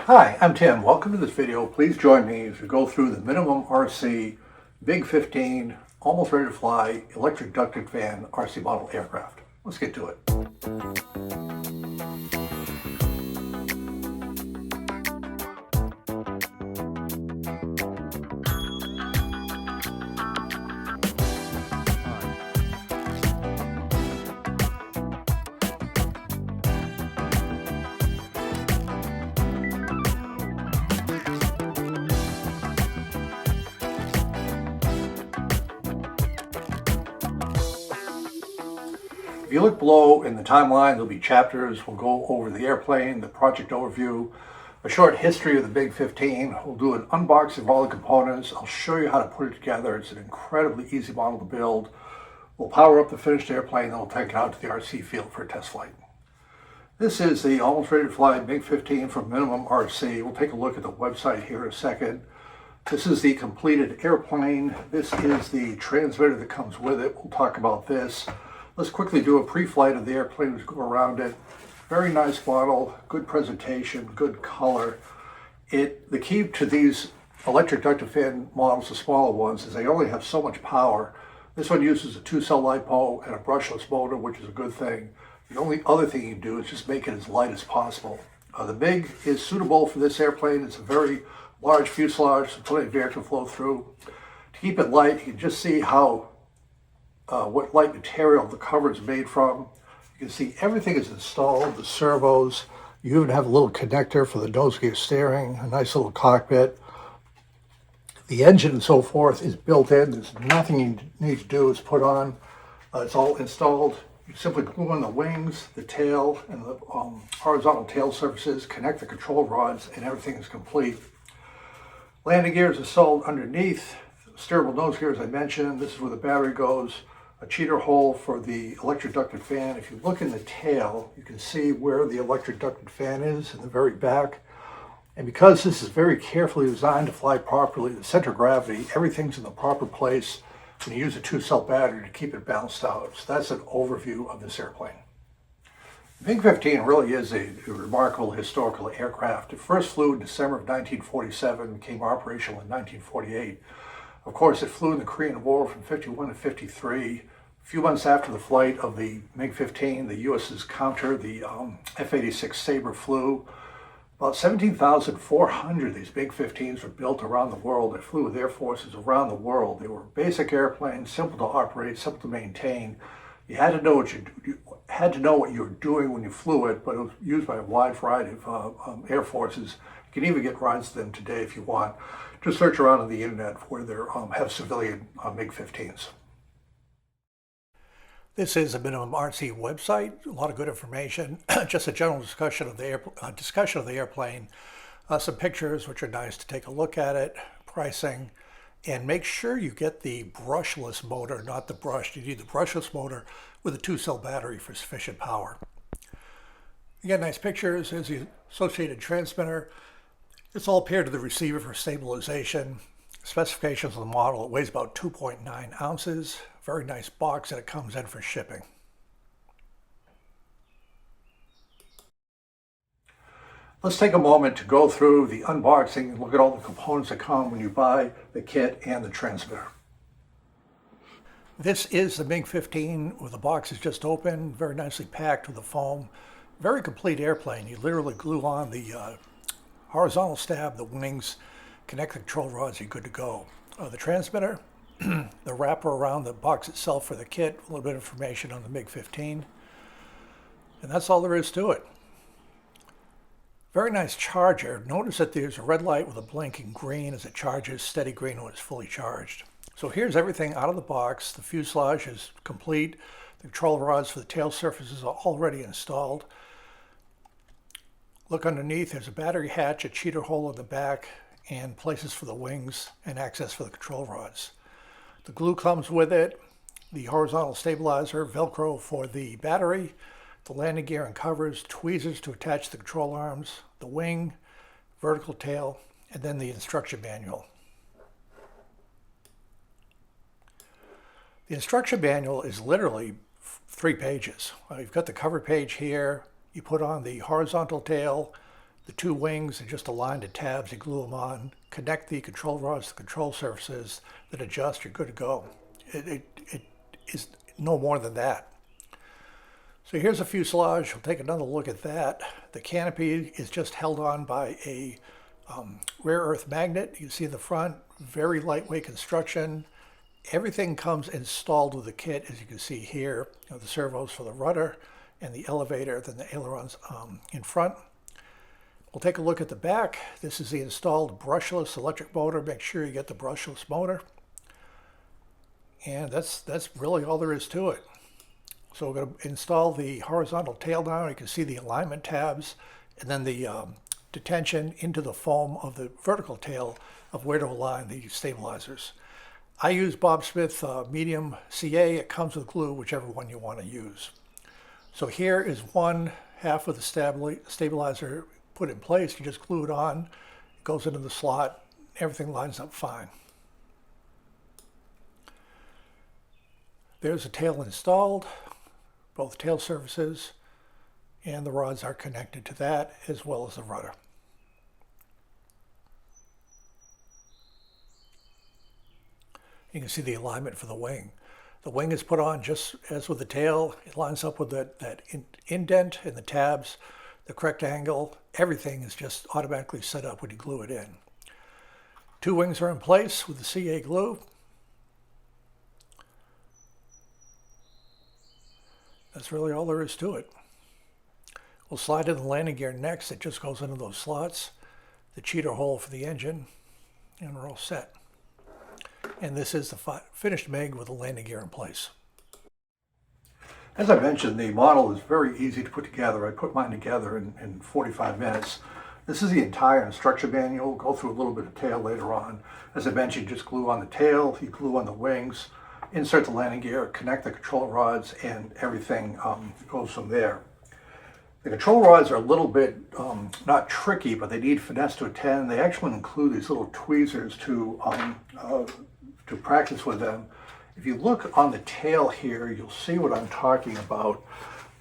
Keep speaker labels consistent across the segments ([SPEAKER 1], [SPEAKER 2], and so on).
[SPEAKER 1] Hi, I'm Tim. Welcome to this video. Please join me as we go through the MinimumRC MiG-15 almost ready to fly electric ducted fan RC model aircraft. Let's get to it. If you look below in the timeline, there'll be chapters. We'll go over the airplane, the project overview, a short history of the MiG-15. We'll do an unboxing of all the components. I'll show you how to put it together. It's an incredibly easy model to build. We'll power up the finished airplane, then we'll take it out to the RC field for a test flight. This is the almost ready to fly MiG-15 from MinimumRC. We'll take a look at the website here in a second. This is the completed airplane. This is the transmitter that comes with it. We'll talk about this. Let's quickly do a pre-flight of the airplane as we go around it. Very nice model, good presentation, good color. The key to these electric ducted fan models, the smaller ones, is they only have so much power. This one uses a 2-cell lipo and a brushless motor, which is a good thing. The only other thing you can do is just make it as light as possible. The MiG is suitable for this airplane. It's a very large fuselage, so plenty of air can flow through. To keep it light, you can just see how what light material the cover is made from. You can see everything is installed, the servos. You even have a little connector for the nose gear steering, a nice little cockpit. The engine and so forth is built in. There's nothing you need to do is put on. It's all installed. You simply glue on the wings, the tail, and the horizontal tail surfaces, connect the control rods, and everything is complete. Landing gear is installed underneath. Steerable nose gear, as I mentioned. This is where the battery goes. A cheater hole for the electric ducted fan. If you look in the tail, you can see where the electric ducted fan is in the very back. And because this is very carefully designed to fly properly, the center of gravity, everything's in the proper place. And you use a 2-cell battery to keep it balanced out. So that's an overview of this airplane. MiG-15 really is a remarkable historical aircraft. It first flew in December of 1947, became operational in 1948. Of course, it flew in the Korean War from 51 to 53. A few months after the flight of the MiG-15, the U.S.'s counter, the F-86 Sabre, flew. About 17,400 of these MiG-15s were built around the world. They flew with air forces around the world. They were basic airplanes, simple to operate, simple to maintain. You had to know what you were doing when you flew it, but it was used by a wide variety of air forces. You can even get rides to them today if you want. Just search around on the internet where they have civilian MiG-15s. This is a MinimumRC website. A lot of good information. Just a general discussion of the airplane. Some pictures, which are nice to take a look at it. Pricing, and make sure you get the brushless motor, not the brushed. You need the brushless motor with a 2-cell battery for sufficient power. Again, nice pictures. There's the associated transmitter. It's all paired to the receiver for stabilization. Specifications of the model: it weighs about 2.9 ounces. Very nice box that it comes in for shipping. Let's take a moment to go through the unboxing and look at all the components that come when you buy the kit and the transmitter. This is the MiG-15 where the box is just open, very nicely packed with the foam. Very complete airplane. You literally glue on the horizontal stab, the wings, connect the control rods, you're good to go. The transmitter, the wrapper around the box itself for the kit, a little bit of information on the MiG-15. And that's all there is to it. Very nice charger. Notice that there's a red light with a blinking green as it charges, steady green when it's fully charged. So here's everything out of the box. The fuselage is complete. The control rods for the tail surfaces are already installed. Look underneath, there's a battery hatch, a cheater hole in the back, and places for the wings and access for the control rods. The glue comes with it, the horizontal stabilizer, Velcro for the battery, the landing gear and covers, tweezers to attach the control arms, the wing, vertical tail, and then the instruction manual. The instruction manual is literally 3 pages. You've got the cover page here. You put on the horizontal tail, The two wings and just align the tabs, you glue them on, connect the control rods to control surfaces, then adjust, you're good to go. It is no more than that. So here's a fuselage. We'll take another look at that. The canopy is just held on by a rare earth magnet. You can see in the front, very lightweight construction. Everything comes installed with the kit, as you can see here. The servos for the rudder and the elevator, then the ailerons in front. We'll take a look at the back. This is the installed brushless electric motor. Make sure you get the brushless motor. And that's really all there is to it. So we're going to install the horizontal tail down. You can see the alignment tabs and then the detention into the foam of the vertical tail of where to align the stabilizers. I use Bob Smith medium CA. It comes with glue, whichever one you want to use. So here is one half of the stabilizer put in place. You just glue it on, it goes into the slot, everything lines up fine. There's the tail installed, both tail surfaces, and the rods are connected to that as well as the rudder. You can see the alignment for the wing. The wing is put on just as with the tail. It lines up with that indent in the tabs, the correct angle. Everything is just automatically set up when you glue it in. Two wings are in place with the CA glue. That's really all there is to it. We'll slide in the landing gear next. It just goes into those slots, the cheater hole for the engine, and we're all set. And this is the finished MiG with the landing gear in place. As I mentioned, the model is very easy to put together. I put mine together in 45 minutes. This is the entire instruction manual. We'll go through a little bit of tail later on. As I mentioned, just glue on the tail, you glue on the wings, insert the landing gear, connect the control rods, and everything goes from there. The control rods are a little bit, not tricky, but they need finesse to attend. They actually include these little tweezers to practice with them. If you look on the tail here, you'll see what I'm talking about.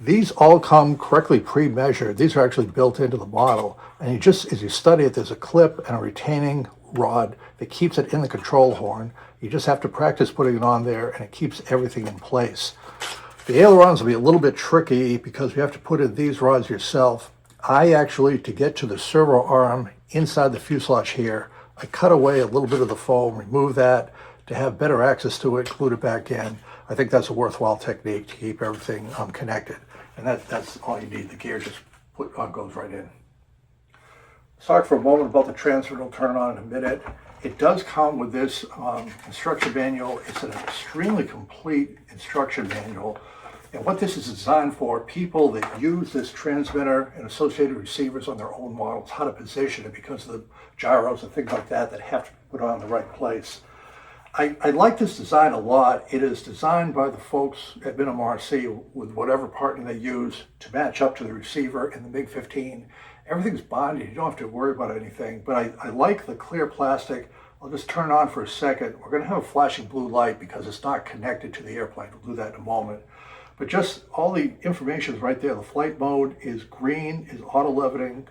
[SPEAKER 1] These all come correctly pre-measured. These are actually built into the model. And you just, as you study it, there's a clip and a retaining rod that keeps it in the control horn. You just have to practice putting it on there and it keeps everything in place. The ailerons will be a little bit tricky because you have to put in these rods yourself. I actually, to get to the servo arm inside the fuselage here, I cut away a little bit of the foam, remove that to have better access to it, glued it back in. I think that's a worthwhile technique to keep everything connected. And that's all you need. The gear just goes right in. Let's talk for a moment about the transfer. It'll turn on in a minute. It does come with this instruction manual. It's an extremely complete instruction manual. And what this is designed for, people that use this transmitter and associated receivers on their own models, how to position it because of the gyros and things like that that have to be put on in the right place. I like this design a lot. It is designed by the folks at MinimumRC with whatever partner they use to match up to the receiver in the MiG-15. Everything's bonded. You don't have to worry about anything. But I like the clear plastic. I'll just turn it on for a second. We're going to have a flashing blue light because it's not connected to the airplane. We'll do that in a moment. But just all the information is right there. The flight mode is green, is auto leveling,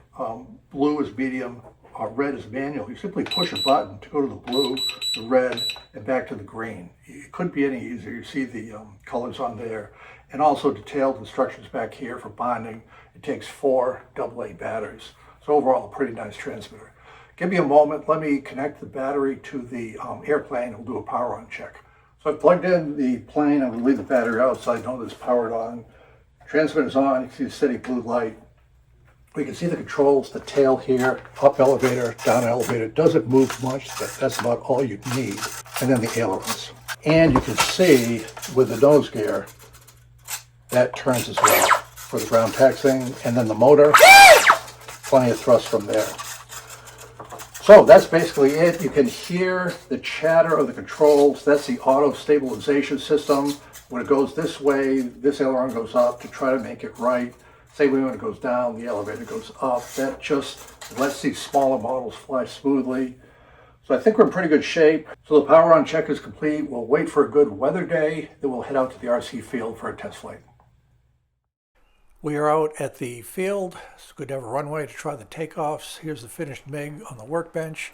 [SPEAKER 1] blue is medium, red is manual. You simply push a button to go to the blue, the red, and back to the green. It couldn't be any easier. You see the colors on there. And also detailed instructions back here for bonding. It takes 4 AA batteries. So overall, a pretty nice transmitter. Give me a moment. Let me connect the battery to the airplane. We'll do a power on check. So I've plugged in the plane. I'm going to leave the battery out so I know it's powered on. Transmitter's on. You can see the steady blue light. We can see the controls, the tail here, up elevator, down elevator. It doesn't move much, but that's about all you need. And then the ailerons. And you can see with the nose gear, that turns as well for the ground taxiing. And then the motor, plenty of thrust from there. So that's basically it. You can hear the chatter of the controls. That's the auto stabilization system. When it goes this way, this aileron goes up to try to make it right. Same way when it goes down, the elevator goes up. That just lets these smaller models fly smoothly. So I think we're in pretty good shape. So the power on check is complete. We'll wait for a good weather day. Then we'll head out to the RC field for a test flight. We are out at the field. It's good to have a runway to try the takeoffs. Here's the finished MiG on the workbench.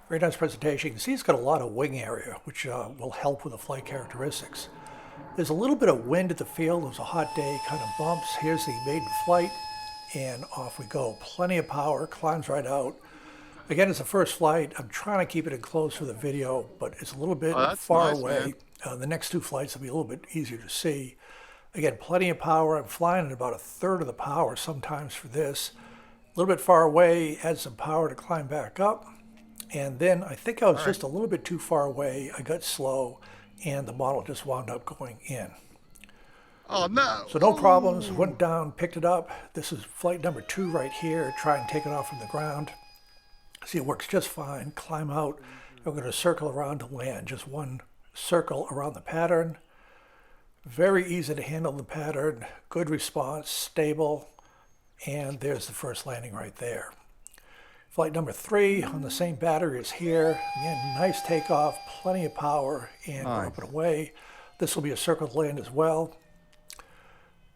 [SPEAKER 1] Very nice presentation. You can see it's got a lot of wing area, which will help with the flight characteristics. There's a little bit of wind at the field. It was a hot day, kind of bumps. Here's the maiden flight, and off we go. Plenty of power, climbs right out. Again, it's the first flight. I'm trying to keep it in close for the video, but it's a little bit far away. The next two flights will be a little bit easier to see. Again, plenty of power. I'm flying at about a third of the power sometimes for this. A little bit far away, add some power to climb back up. And then I think I was just a little bit too far away. I got slow, and the model just wound up going in.
[SPEAKER 2] Oh, no.
[SPEAKER 1] So no problems. Went down, picked it up. This is flight number 2 right here. Try and take it off from the ground. See, it works just fine. Climb out. We're going to circle around to land. Just one circle around the pattern. Very easy to handle the pattern, good response, stable, and there's the first landing right there. Flight number 3 on the same battery is here. Again, nice takeoff, plenty of power, and we're up and away. This will be a circled land as well.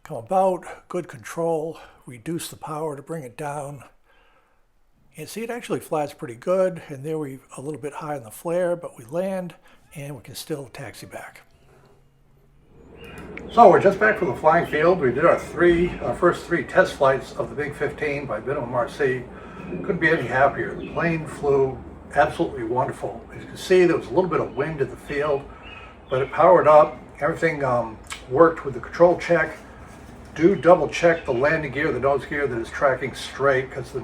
[SPEAKER 1] Come about, good control, reduce the power to bring it down. And see, it actually flies pretty good, and there we're a little bit high in the flare, but we land, and we can still taxi back. So we're just back from the flying field. We did our first three test flights of the MiG-15 by MinimumRC. Couldn't be any happier. The plane flew absolutely wonderful. As you can see, there was a little bit of wind at the field, but it powered up. Everything worked with the control check. Do double check the landing gear, the nose gear, that is tracking straight, because the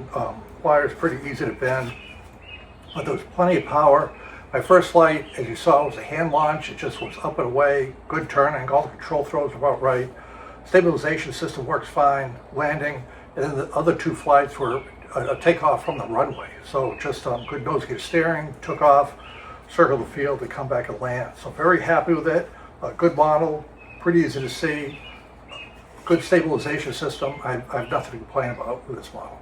[SPEAKER 1] wire is pretty easy to bend. But there was plenty of power. My first flight, as you saw, was a hand launch. It just was up and away, good turning, all the control throws were about right. Stabilization system works fine, landing, and then the other 2 flights were a takeoff from the runway. So just good nose gear steering, took off, circled the field, and come back and land. So very happy with it. A good model, pretty easy to see, good stabilization system. I have nothing to complain about with this model.